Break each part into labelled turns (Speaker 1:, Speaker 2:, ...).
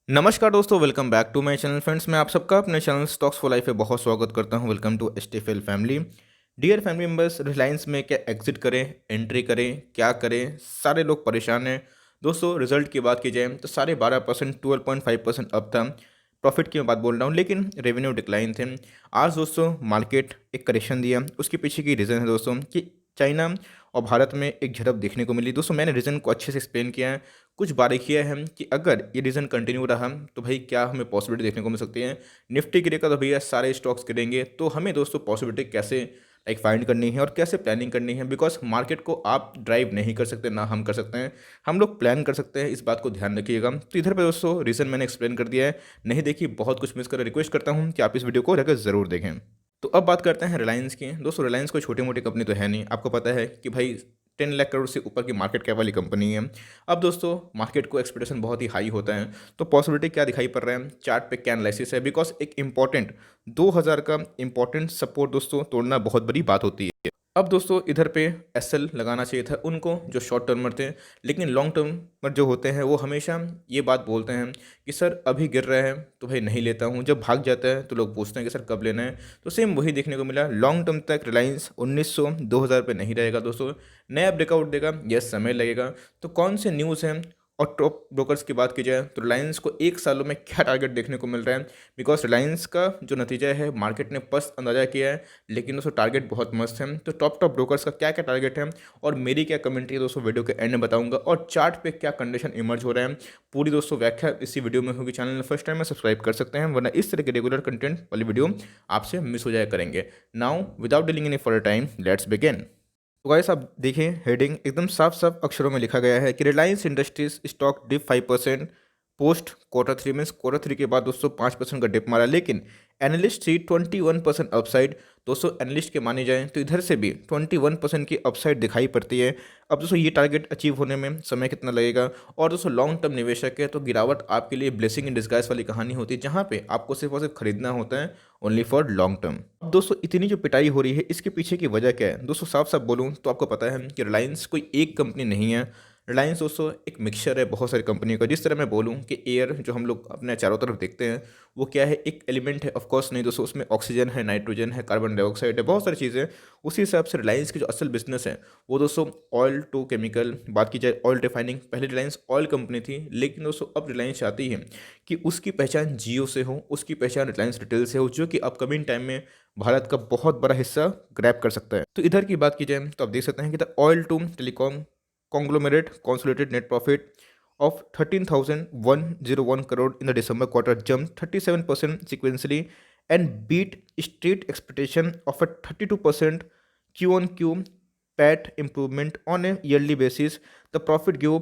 Speaker 1: नमस्कार दोस्तों, welcome back to my channel friends. मैं आप सबका अपने चैनल स्टॉक्स फॉर लाइफ पे बहुत स्वागत करता हूं। Welcome to STFL family. Dear family members, Reliance में क्या एग्जिट करें, एंट्री करें, क्या करें, सारे लोग परेशान हैं। दोस्तों रिजल्ट की बात की जाए तो साढ़े 12%, 12.5% अप था। प्रॉफिट की मैं बात बोल रहा हूँ, लेकिन रेवेन्यू डिक्लाइन थे। आज दोस्तों मार्केट एक करेक्शन दिया। उसके पीछे की रीज़न है दोस्तों कि चाइना और भारत में एक झड़प देखने को मिली। दोस्तों मैंने रीज़न को अच्छे से एक्सप्लेन किया है। कुछ बारीकियाँ हैं कि अगर ये रीज़न कंटिन्यू रहा तो भाई क्या हमें पॉसिबिलिटी देखने को मिल सकती है। निफ्टी गिरेगा तो भैया सारे स्टॉक्स गिरेंगे। तो हमें दोस्तों पॉसिबिलिटी कैसे फाइंड करनी है और कैसे प्लानिंग करनी है, बिकॉज मार्केट को आप ड्राइव नहीं कर सकते, ना हम कर सकते हैं। हम लोग प्लान कर सकते हैं, इस बात को ध्यान रखिएगा। तो इधर पे दोस्तों रीज़न मैंने एक्सप्लेन कर दिया है। नहीं देखिए, बहुत कुछ मिस कर, रिक्वेस्ट करता हूँ कि आप इस वीडियो को रहकर ज़रूर देखें। तो अब बात करते हैं रिलायंस की। दोस्तों रिलायंस कोई छोटी मोटी कंपनी तो है नहीं, आपको पता है कि भाई 10 लाख करोड़ से ऊपर की मार्केट कैप वाली कंपनी है। अब दोस्तों मार्केट को एक्सपेक्टेशन बहुत ही हाई होता है, तो पॉसिबिलिटी क्या दिखाई पड़ रहा है, चार्ट पे क्या एनालिसिस है, बिकॉज एक इंपॉर्टेंट 2000 का इंपॉर्टेंट सपोर्ट दोस्तों तोड़ना बहुत बड़ी बात होती है। अब दोस्तों इधर पे एसएल लगाना चाहिए था उनको, जो शॉर्ट टर्मर थे। लेकिन लॉन्ग टर्मर जो होते हैं वो हमेशा ये बात बोलते हैं कि सर अभी गिर रहा है तो भाई नहीं लेता हूँ, जब भाग जाता है तो लोग पूछते हैं कि सर कब लेना है। तो सेम वही देखने को मिला। लॉन्ग टर्म तक रिलायंस 1900 2000 पे नहीं रहेगा दोस्तों। नया ब्रेकआउट देगा, यस समय लगेगा। तो कौन से न्यूज़ हैं और टॉप ब्रोकर्स की बात की जाए तो रिलायंस को एक सालों में क्या टारगेट देखने को मिल रहा है, बिकॉज रिलायंस का जो नतीजा है मार्केट ने स्पष्ट अंदाजा किया है, लेकिन दोस्तों टारगेट बहुत मस्त है। तो टॉप ब्रोकर्स का क्या क्या टारगेट है और मेरी क्या कमेंट्री है दोस्तों वीडियो के एंड में बताऊंगा, और चार्ट पे क्या कंडीशन इमर्ज हो रहा है, पूरी दोस्तों व्याख्या इसी वीडियो में होगी। चैनल में फर्स्ट टाइम में सब्सक्राइब कर सकते हैं, वरना इस तरह के रेगुलर कंटेंट वाली वीडियो आपसे मिस हो जाया करेंगे। Now without dealing any further time, let's begin. तो गाइस आप देखिए, हेडिंग एकदम साफ साफ अक्षरों में लिखा गया है कि Reliance industries stock dip 5% post quarter 3, means quarter 3 के बाद दोस्तों 5% का डिप मारा। लेकिन एनालिस्ट थी 21% अपसाइड। दोस्तों एनालिस्ट के माने जाएं तो इधर से भी 21% की अपसाइड दिखाई पड़ती है। अब दोस्तों ये टारगेट अचीव होने में समय कितना लगेगा, और दोस्तों लॉन्ग टर्म निवेशक है तो गिरावट आपके लिए ब्लेसिंग इन डिस्गाइज वाली कहानी होती है, जहाँ पे आपको सिर्फ और सिर्फ खरीदना होता है ओनली फॉर लॉन्ग टर्म। अब दोस्तों इतनी जो पिटाई हो रही है इसके पीछे की वजह क्या है दोस्तों, साफ साफ बोलूँ तो आपको पता है कि रिलायंस कोई एक कंपनी नहीं है। रिलायंस दोस्तों एक मिक्सचर है बहुत सारी कंपनियों का। जिस तरह मैं बोलूँ कि एयर जो हम लोग अपने चारों तरफ देखते हैं वो क्या है, एक एलिमेंट है, ऑफ कोर्स नहीं दोस्तों, उसमें ऑक्सीजन है, नाइट्रोजन है, कार्बन डाइऑक्साइड है, बहुत सारी चीज़ें। उसी हिसाब से रिलायंस की जो असल बिजनेस है वो दोस्तों ऑयल टू केमिकल। बात की जाए ऑयल रिफाइनिंग, पहले रिलायंस ऑयल कंपनी थी, लेकिन दोस्तों अब रिलायंस चाहती है कि उसकी पहचान जियो से हो, उसकी पहचान रिलायंस रिटेल से हो, जो कि अपकमिंग टाइम में भारत का बहुत बड़ा हिस्सा ग्रैब कर सकता है। तो इधर की बात की जाए तो आप देख सकते हैं कि the oil to telecom conglomerate consolidated net profit of 13,101 crore in the December quarter jumped 37% sequentially and beat street expectation of a 32% Q on Q PAT improvement on a yearly basis. The profit grew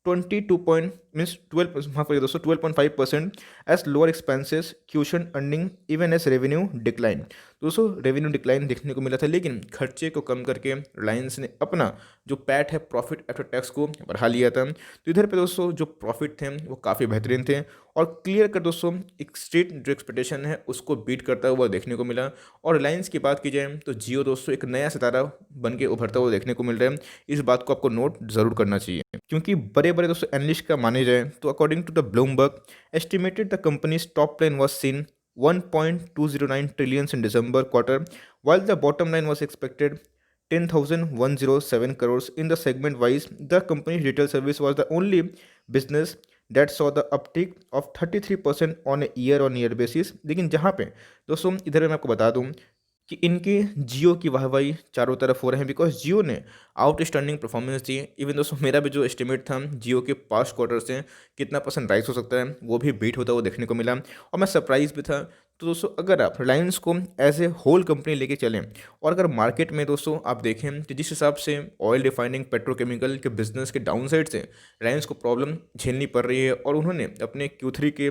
Speaker 1: 22 point means 12, माफ करिए दोस्तों, 12.5% as lower expenses cushion earning even as revenue decline. दोस्तों revenue decline देखने को मिला था, लेकिन खर्चे को कम करके रिलायंस ने अपना जो पैट है, प्रॉफिट आफ्टर टैक्स, को बढ़ा लिया था। तो इधर पे दोस्तों जो प्रॉफिट थे वो काफ़ी बेहतरीन थे, और क्लियर कर दोस्तों एक स्ट्रीट जो एक्सपेक्टेशन है उसको बीट करता हुआ देखने को मिला। और रिलायंस की बात की जाए तो जियो दोस्तों एक नया सितारा बन के उभरता हुआ देखने को मिल रहा है। इस बात को आपको नोट जरूर करना चाहिए, क्योंकि बड़े बड़े दोस्तों एनालिस्ट का माने जाए तो according to the Bloomberg estimated the company's top line was seen 1.209 trillion in December quarter, while the bottom line was expected 10,107 crores. In the segment wise, the company's retail service was the only business that saw the uptick of 33% on a year on year basis। लेकिन जहाँ पे दोस्तों इधर मैं आपको बता दूँ कि इनके जियो की वाहवाही चारों तरफ हो रहे हैं, बिकॉज जियो ने आउटस्टैंडिंग परफॉर्मेंस दी। इवन दोस्तों मेरा भी जो एस्टिमेट था जियो के पास्ट क्वार्टर से कितना परसेंट राइज हो सकता है, वो भी बीट होता हुआ देखने को मिला, और मैं सरप्राइज भी था। तो दोस्तों अगर आप रिलायंस को एज ए होल कंपनी लेके चलें, और अगर मार्केट में दोस्तों आप देखें तो जिस हिसाब से ऑयल रिफाइनिंग पेट्रोकेमिकल के बिजनेस के डाउन साइड से रिलायंस को प्रॉब्लम झेलनी पड़ रही है, और उन्होंने अपने Q3 के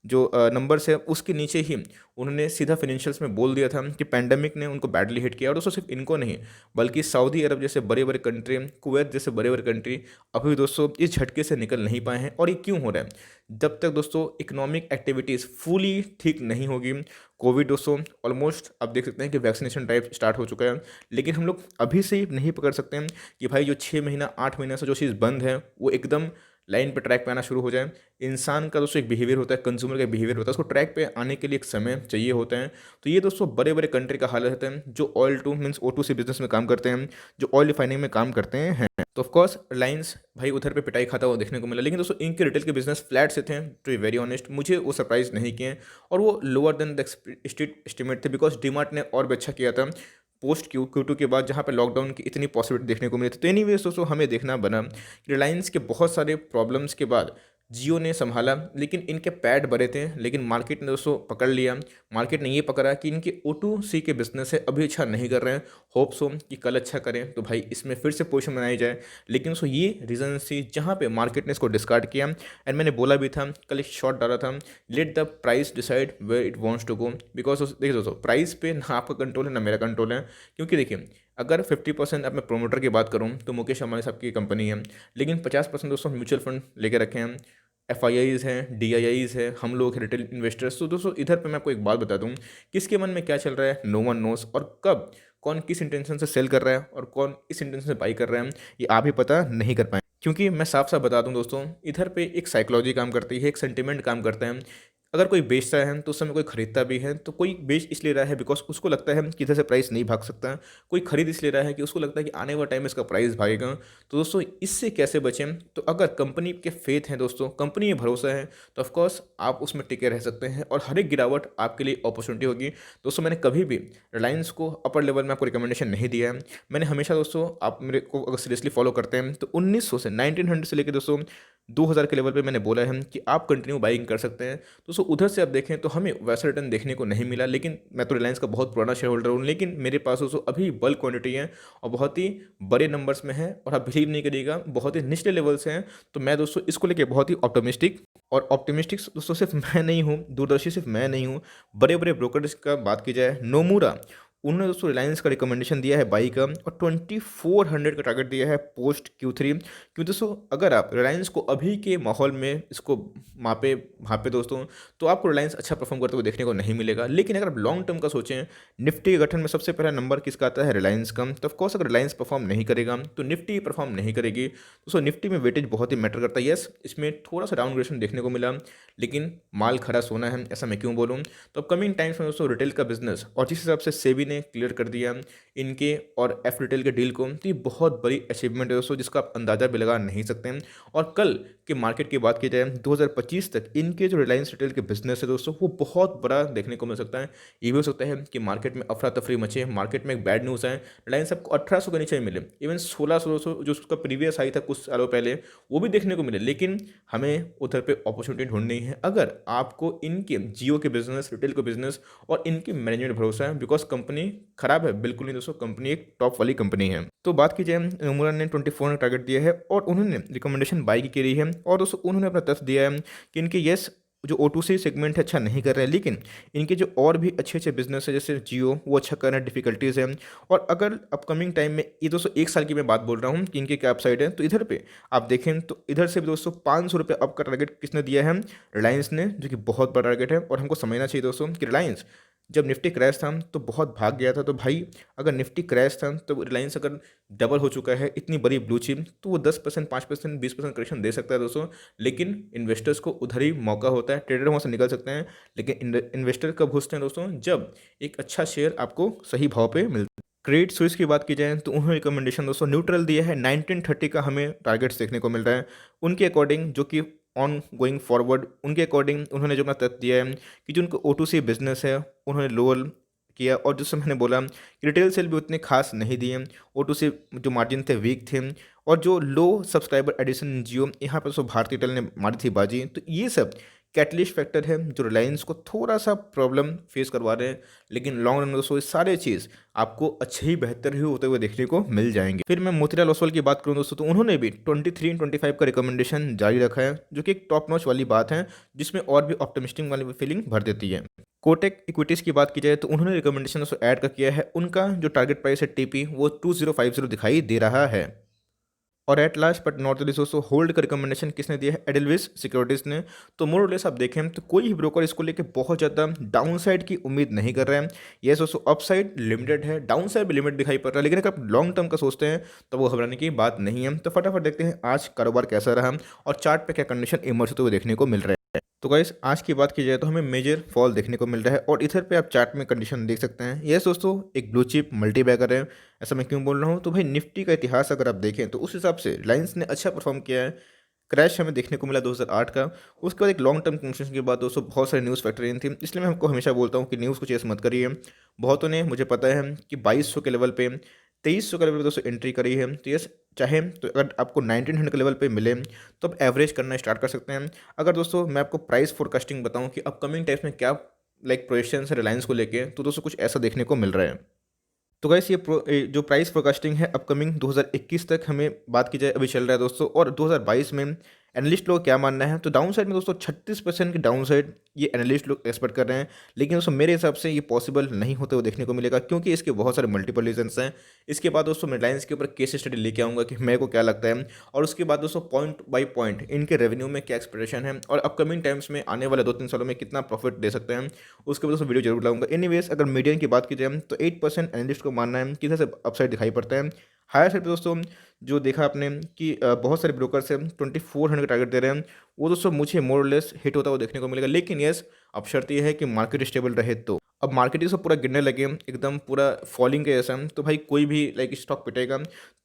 Speaker 1: जो नंबर्स है उसके नीचे ही उन्होंने सीधा फाइनेंशियल्स में बोल दिया था कि पैंडेमिक ने उनको बैडली हिट किया। और दोस्तों सिर्फ इनको नहीं, बल्कि सऊदी अरब जैसे बड़े बड़े कंट्री, कुवैत जैसे बड़े बड़े कंट्री अभी दोस्तों इस झटके से निकल नहीं पाए हैं। और ये क्यों हो रहा है, जब तक दोस्तों इकोनॉमिक एक्टिविटीज़ फुली ठीक नहीं होगी। कोविड दोस्तों ऑलमोस्ट आप देख सकते हैं कि वैक्सीनेशन टाइप स्टार्ट हो चुका है, लेकिन हम लोग अभी से ही नहीं पकड़ सकते हैं कि भाई जो 6 महीना 8 महीना से जो चीज़ बंद है वो एकदम लाइन पे ट्रैक पे आना शुरू हो जाए। इंसान का दोस्तों एक बिहेवियर होता है, कंज्यूमर का बिहेवियर होता है, उसको ट्रैक पे आने के लिए एक समय चाहिए होता है। तो ये दोस्तों बड़े बड़े कंट्री का हाल रहता है जो oil two means O2C business में काम करते हैं, जो ऑयल रिफाइनिंग में काम करते हैं। तो ऑफ कोर्स रिलायंस भाई उधर पे पिटाई खाता हुआ देखने को मिला, लेकिन दोस्तों इनके रिटेल के बिजनेस फ्लैट से थे, टू बी वेरी ऑनेस्ट मुझे वो सरप्राइज नहीं किए और वो lower than the street estimate थे, बिकॉज डीमार्ट ने और भी अच्छा किया था पोस्ट Q2 के बाद, जहाँ पे लॉकडाउन की इतनी पॉसिबिलिटी देखने को मिली थी। तो एनीवेज दोस्तों हमें देखना बना कि रिलायंस के बहुत सारे प्रॉब्लम्स के बाद जियो ने संभाला, लेकिन इनके पैड बड़े थे, लेकिन मार्केट ने दोस्तों पकड़ लिया। मार्केट ने ये पकड़ा कि इनके O2C के बिजनेस है अभी अच्छा नहीं कर रहे हैं, होप सो कि कल अच्छा करें तो भाई इसमें फिर से पोजीशन बनाई जाए। लेकिन दोस्तों ये रीजन थी जहाँ पे मार्केट ने इसको डिस्कार्ड किया। एंड मैंने बोला भी था, कल एक शॉट डाला था, let the price decide where it wants to go, because देखिए दोस्तों प्राइस पे ना आपका कंट्रोल है ना मेरा कंट्रोल है। क्योंकि देखिए अगर 50% अब मैं प्रोमोटर की बात करूं तो मुकेश अंबानी साहब की कंपनी है, लेकिन 50% दोस्तों म्यूचुअल फंड लेके रखे हैं, FIIs हैं, DIIs है, हम लोग हैं रिटेल इन्वेस्टर्स। तो दोस्तों इधर पे मैं आपको एक बात बता दूं, किसके मन में क्या चल रहा है नो वन नोस, और कब कौन किस इंटेंशन से सेल कर रहा है और कौन इस इंटेंशन से बाई कर रहा है ये आप ही पता नहीं कर पाए। क्योंकि मैं साफ साफ बता दूं दोस्तों, इधर पे एक साइकोलॉजी काम करती है, एक सेंटिमेंट काम करता है। अगर कोई बेचता है तो उस समय कोई खरीदता भी है, तो कोई बेच इसलिए रहा है बिकॉज उसको लगता है कि इधर से प्राइस नहीं भाग सकता, कोई खरीद इसलिए रहा है कि उसको लगता है कि आने वाले टाइम में इसका प्राइस भागेगा। तो दोस्तों इससे कैसे बचें, तो अगर कंपनी के फेथ हैं दोस्तों, कंपनी में भरोसा है, तो ऑफकोर्स आप उसमें टिके रह सकते हैं और हर एक गिरावट आपके लिए अपॉर्चुनिटी होगी। दोस्तों मैंने कभी भी रिलायंस को अपर लेवल में आपको रिकमेंडेशन नहीं दिया है। मैंने हमेशा दोस्तों, आप मेरे को अगर सीरियसली फॉलो करते हैं तो 1900 से 1900 से लेकर दोस्तों 2000 के लेवल पे मैंने बोला है कि आप कंटिन्यू बाइंग कर सकते हैं। दोस्तों उधर से आप देखें तो हमें वैसा रिटर्न देखने को नहीं मिला, लेकिन मैं तो रिलायंस का बहुत पुराना शेयर होल्डर हूँ, लेकिन मेरे पास दोस्तों अभी बल्क क्वांटिटी है और बहुत ही बड़े नंबर्स में है, और आप बिलीव नहीं करिएगा बहुत ही निचले लेवल से हैं। तो मैं दोस्तों इसको लेके बहुत ही ऑप्टिमिस्टिक, और ऑप्टिमिस्टिक दोस्तों सिर्फ मैं नहीं हूँ, दूरदर्शी सिर्फ मैं नहीं हूँ, बड़े बड़े ब्रोकर्स का बात की जाए, नोमूरा उन्होंने दोस्तों रिलायंस का रिकमेंडेशन दिया है बाई का, और 2400 का टारगेट दिया है पोस्ट Q3। क्योंकि दोस्तों अगर आप रिलायंस को अभी के माहौल में इसको मापे भापे दोस्तों, तो आपको रिलायंस अच्छा परफॉर्म करते हुए देखने को नहीं मिलेगा। लेकिन अगर आप लॉन्ग टर्म का सोचें, निफ्टी के गठन में सबसे पहला नंबर किसका आता है, रिलायंस का। तो ऑफकोर्स अगर रिलायंस परफॉर्म नहीं करेगा तो निफ्टी परफॉर्म नहीं करेगी। दोस्तों निफ्टी में वेटेज बहुत ही मैटर करता है। यस इसमें थोड़ा सा डाउनग्रेडेशन देखने को मिला, लेकिन माल खरा सोना है, ऐसा मैं क्यों बोलूँ। तो अपकमिंग टाइम्स में दोस्तों रिटेल का बिजनेस, और जिस हिसाब से सेबी ने क्लियर कर दिया इनके और एफ रिटेल के डील को, तो ये बहुत बड़ी अचीवमेंट है दोस्तों, जिसका आप अंदाजा भी लगा नहीं सकते हैं। और कल के मार्केट की बात की जाए 2025 तक इनके जो रिलायंस रिटेल के बिजनेस है दोस्तों, वो बहुत बड़ा देखने को मिल सकता है। ये भी हो सकता है कि मार्केट में अफरा तफरी मचे, मार्केट में एक बैड न्यूज़ है, रिलायंस आपको 1800 के नीचे मिले, इवन 1600 जो उसका प्रीवियस हाई था कुछ सालों पहले, वो भी देखने को मिले। लेकिन हमें उधर पे अपॉर्चुनिटी ढूंढनी है अगर आपको इनके जियो के बिजनेस, रिटेल के बिजनेस और इनकी मैनेजमेंट भरोसा है, बिकॉज कंपनी खराब है बिल्कुल नहीं दोस्तों, कंपनी एक टॉप वाली कंपनी है। तो बात की जाए नोमुरा ने 24 का टारगेट दिया है और उन्होंने रिकमेंडेशन बाई की करी है, और दोस्तों उन्होंने अपना तथ्य दिया है कि इनके यस जो O2C सेगमेंट है अच्छा नहीं कर रहे हैं, लेकिन इनके जो और भी अच्छे अच्छे बिजनेस है जैसे जियो वो अच्छा कर रहे हैं, डिफिकल्टीज है। और अगर अपकमिंग टाइम में, ये दोस्तों एक साल की मैं बात बोल रहा हूँ कि इनके क्या अपसाइड है, तो इधर पे आप देखें तो इधर से भी दोस्तों 500 रुपये अप का टारगेट किसने दिया है, रिलायंस ने, जो कि बहुत बड़ा टारगेट है। और हमको समझना चाहिए दोस्तों कि रिलायंस जब निफ्टी क्रैश था तो बहुत भाग गया था, तो भाई अगर निफ्टी क्रैश था तो रिलायंस अगर डबल हो चुका है, इतनी बड़ी ब्लू चिप, तो वो 10%, 5%, 20% करेक्शन दे सकता है दोस्तों। लेकिन इन्वेस्टर्स को उधर ही मौका होता है, ट्रेडर वहाँ से निकल सकते हैं, लेकिन इन्वेस्टर कब घुसते हैं दोस्तों, जब एक अच्छा शेयर आपको सही भाव पे मिलता है। क्रेडिट स्विस की बात की जाए तो उन्होंने रिकमेंडेशन दोस्तों न्यूट्रल दिया है, 1930 का हमें टारगेट्स देखने को मिल रहा है उनके अकॉर्डिंग, जो कि ऑन गोइंग फॉरवर्ड उनके अकॉर्डिंग उन्होंने जो अपना तथ्य दिया है कि जो उनको O2C बिजनेस है उन्होंने लोअर किया, और जिससे मैंने बोला कि रिटेल सेल भी उतने खास नहीं दिए, O2C जो मार्जिन थे वीक थे, और जो लो सब्सक्राइबर एडिशन जियो यहाँ पर सो भारती एयरटेल ने मारी थी बाजी। तो ये सब कैटलिस्ट फैक्टर है जो रिलायंस को थोड़ा सा प्रॉब्लम फेस करवा रहे हैं, लेकिन लॉन्ग रन में दोस्तों ये सारे चीज़ आपको अच्छे ही बेहतर ही होते हुए देखने को मिल जाएंगे। फिर मैं मोतीलाल ओसवाल की बात करूं दोस्तों, तो उन्होंने भी 23-25 का रिकमेंडेशन जारी रखा है, जो कि एक टॉप नॉच वाली बात है, जिसमें और भी ऑप्टिमिस्टिक वाली फीलिंग भर देती है। कोटेक इक्विटीज़ की बात की जाए तो उन्होंने रिकमेंडेशन दोस्तों ऐड का किया है, उनका जो टारगेट प्राइस है TP वो 2050 दिखाई दे रहा है। और at last but not the least दोस्तों होल्ड का रिकमेंडेशन किसने दिया है? एडलविस सिक्योरिटीज़ ने। तो मोर और लेस आप देखें तो कोई भी ब्रोकर इसको लेके बहुत ज़्यादा डाउन साइड की उम्मीद नहीं कर रहे हैं। ये दोस्तों अप साइड लिमिटेड है, डाउन साइड भी लिमिट दिखाई पड़ रहा है, लेकिन अगर आप लॉन्ग टर्म का सोचते हैं तो वो घबराने की बात नहीं है। तो फटाफट देखते हैं आज कारोबार कैसा रहा और चार्ट पे क्या कंडीशन इमर्ज होते हुए देखने को मिल रहा है। तो गाइस आज की बात की जाए तो हमें मेजर फॉल देखने को मिल रहा है और इधर पे आप चार्ट में कंडीशन देख सकते हैं। यस दोस्तों, एक ब्लू चिप मल्टी बैगर है। ऐसा मैं क्यों बोल रहा हूँ? तो भाई निफ्टी का इतिहास अगर आप देखें तो उस हिसाब से रिलायंस ने अच्छा परफॉर्म किया है। क्रैश हमें देखने को मिला 2008 का। उसके बाद एक लॉन्ग टर्म कंडीशन के बाद दोस्तों बहुत सारी न्यूज़ फैक्टर इन थी, इसलिए मैं हमको हमेशा बोलता हूँ कि न्यूज़ को चेस मत करिए। बहुतों ने, मुझे पता है कि 2200 के लेवल पे, 2300 के लेवल पे दोस्तों एंट्री करी है। तो यस, चाहे तो अगर आपको 1900 के लेवल पे मिले तो आप एवरेज करना स्टार्ट कर सकते हैं। अगर दोस्तों मैं आपको प्राइस फोरकास्टिंग बताऊं कि अपकमिंग टाइम्स में क्या प्रोजेक्शन है रिलायंस को लेके, तो दोस्तों कुछ ऐसा देखने को मिल रहा है। तो गाइस ये जो प्राइस फोरकास्टिंग है अपकमिंग 2021 तक हमें बात की जाए अभी चल रहा है दोस्तों, और 2022 में एनालिस्ट लोग क्या मानना है? तो डाउन साइड में दोस्तों 36% की डाउन साइड ये एनालिस्ट लोग एक्सपेक्ट कर रहे हैं। लेकिन दोस्तों मेरे हिसाब से ये पॉसिबल नहीं होते हुए देखने को मिलेगा, क्योंकि इसके बहुत सारे मल्टीपल रीजंस हैं। इसके बाद दोस्तों मैं रिलायंस के ऊपर केस स्टडी लेके आऊँगा कि मेरे को क्या लगता है, और उसके बाद दोस्तों पॉइंट बाई पॉइंट इनके रेवेन्यू में क्या एक्सपेक्टेशन है और अपकमिंग टाइम्स में आने वाले 2-3 सालों में कितना प्रॉफिट दे सकते हैं, उसके बाद दोस्तों वीडियो जरूर लाऊंगा। एनीवेज अगर मीडियन की बात की जाए तो 8% एनालिस्ट को मानना है कि इधर से अपसाइड दिखाई पड़ता है। हायर साइड पे दोस्तों जो देखा आपने कि बहुत सारे ब्रोकर्स हैं 2400 का टारगेट दे रहे हैं, वो दोस्तों मुझे मोर लेस हिट होता हुआ देखने को मिलेगा। लेकिन यस, अब शर्त यह है कि मार्केट स्टेबल रहे। तो अब मार्केट ही सब पूरा गिरने लगे एकदम पूरा फॉलिंग के जैसा, तो भाई कोई भी स्टॉक पिटेगा।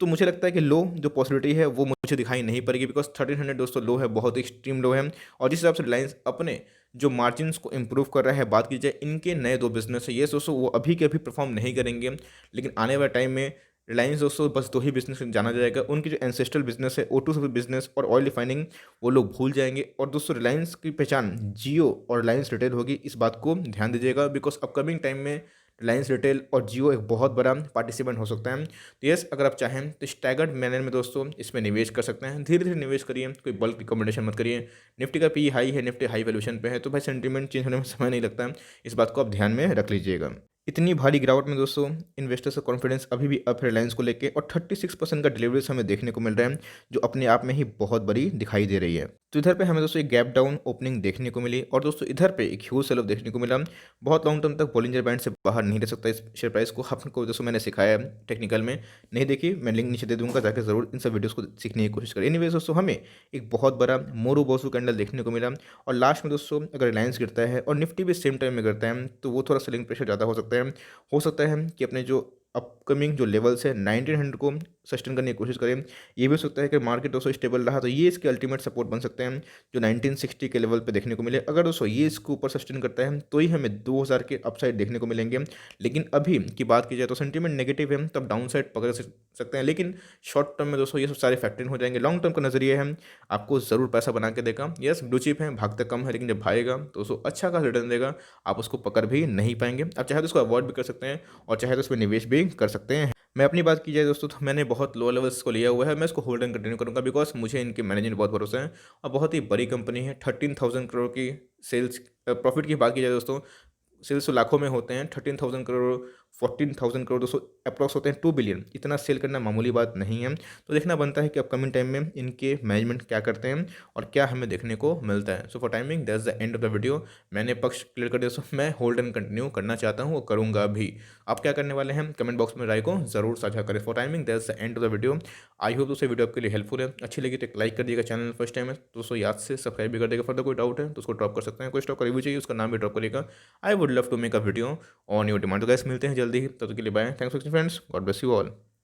Speaker 1: तो मुझे लगता है कि लो जो पॉसिबिलिटी है वो मुझे दिखाई नहीं पड़ेगी, बिकॉज 1300 दोस्तों लो है, बहुत एक्सट्रीम लो है। और जिस हिसाब से रिलायंस अपने जो मार्जिन्स को इम्प्रूव कर रहा है, बात की जाए इनके नए 2 बिजनेस है, ये दोस्तों वो अभी के अभी परफॉर्म नहीं करेंगे, लेकिन आने वाले टाइम में रिलायंस दोस्तों बस 2 ही बिजनेस जाना जाएगा। उनकी जो एंसेस्ट्रल बिजनेस है O2C बिजनेस और ऑयल रिफाइनिंग, वो लोग भूल जाएंगे। और दोस्तों रिलायंस की पहचान जियो और रिलायंस रिटेल होगी, इस बात को ध्यान दीजिएगा, बिकॉज अपकमिंग टाइम में रिलायंस रिटेल और जियो एक बहुत बड़ा पार्टिसिपेंट हो सकता है। तो यस, अगर आप चाहें तो स्टैगर्ड मैनर में दोस्तों इसमें निवेश कर सकते हैं। धीरे धीरे निवेश करिए, कोई बल्क रिकमेंडेशन मत करिए। निफ्टी का पी हाई है, निफ्टी हाई वैल्यूएशन पे है, तो भाई सेंटीमेंट चेंज होने में समय नहीं लगता है, इस बात को आप ध्यान में रख लीजिएगा। इतनी भारी गिरावट में दोस्तों इन्वेस्टर्स का कॉन्फिडेंस अभी भी अप है रिलायंस को लेके, और 36% का डिलीवरीज हमें देखने को मिल रहा है, जो अपने आप में ही बहुत बड़ी दिखाई दे रही है। तो इधर पे हमें दोस्तों एक गैप डाउन ओपनिंग देखने को मिली, और दोस्तों इधर पे एक ह्यूज सेल ऑफ देखने को मिला। बहुत लॉन्ग टर्म तक बॉलिंजर बैंड से बाहर नहीं रह सकता इस शेयर प्राइस को। आपको दोस्तों मैंने सिखाया है टेक्निकल में, नहीं देखी मैं लिंक नीचे दे दूंगा, जाकर जरूर इन सब वीडियोस को सीखने की कोशिश करें। एनीवेज दोस्तों हमें एक बहुत बड़ा मोरू बोसू कैंडल देखने को मिला, और लास्ट में दोस्तों अगर रिलायंस गिरता है और निफ्टी भी सेम टाइम में गिरता है, तो वो थोड़ा सेलिंग प्रेशर ज़्यादा हो सकता है कि अपने जो अपकमिंग जो लेवल्स है 1900 को सस्टेन करने की कोशिश करें। ये भी हो सकता है कि मार्केट दोस्तों स्टेबल रहा तो ये इसके अल्टीमेट सपोर्ट बन सकते हैं, जो 1960 के लेवल पे देखने को मिले। अगर दोस्तों ये इसके ऊपर सस्टेन करता है तो ही हमें 2000 के अपसाइड देखने को मिलेंगे। लेकिन अभी की बात की जाए तो सेंटीमेंट नेगेटिव है, तब डाउन साइड पकड़ सकते हैं, लेकिन शॉर्ट टर्म में दोस्तों ये सब सारे फैक्टर हो जाएंगे। लॉन्ग टर्म का नजरिया है, आपको ज़रूर पैसा बना के देगा। यस, ब्लू चिप है, भागता कम है, लेकिन जब भागेगा तो दोस्तों अच्छा खासा रिटर्न देगा, आप उसको पकड़ भी नहीं पाएंगे। आप चाहे तो उसको अवॉइड भी कर सकते हैं और चाहे तो उसमें निवेश भी कर सकते हैं। मैं अपनी बात की जाए दोस्तों तो मैंने बहुत लो लेवल्स को लिया हुआ है, मैं इसको होल्ड एंड कंटिन्यू करूंगा, बिकॉज मुझे इनके मैनेजमेंट बहुत भरोसा है और बहुत ही बड़ी कंपनी है। 13,000 करोड़ की सेल्स प्रॉफिट की बात की जाए दोस्तों, सेल्स तो लाखों में होते हैं। 13,000 करोड़ 14,000 करोड़ दोस्तों अप्रॉक्स होते हैं 2 बिलियन। इतना सेल करना मामूली बात नहीं है। तो देखना बनता है कि अपकमिंग टाइम में इनके मैनेजमेंट क्या करते हैं और क्या हमें देखने को मिलता है। So for timing that's the end of the video. मैंने पक्ष क्लियर कर दिया, सो मैं होल्ड एंड कंटिन्यू करना चाहता हूँ और करूँगा भी। आप क्या करने वाले हैं कमेंट बॉक्स में राय को जरूर साझा करें। For timing that's the end of the video. I hope दोस्तों वीडियो आपके लिए हेल्पफुल है, अच्छी लगी तो एक लाइक कर दिएगा, चैनल फर्स्ट टाइम है दोस्तों याद से सब्सक्राइब भी कर देगा। फर्दर कोई डाउट है तो उसको ड्रॉप कर सकते हैं, कोई स्टॉक का रिव्यू चाहिए उसका नाम भी ड्रॉप करेगा। I would love to make a video on your demand. तो गाइस मिलते हैं जल्दी ही, तब तक के लिए bye. Thanks for friends, God bless you all.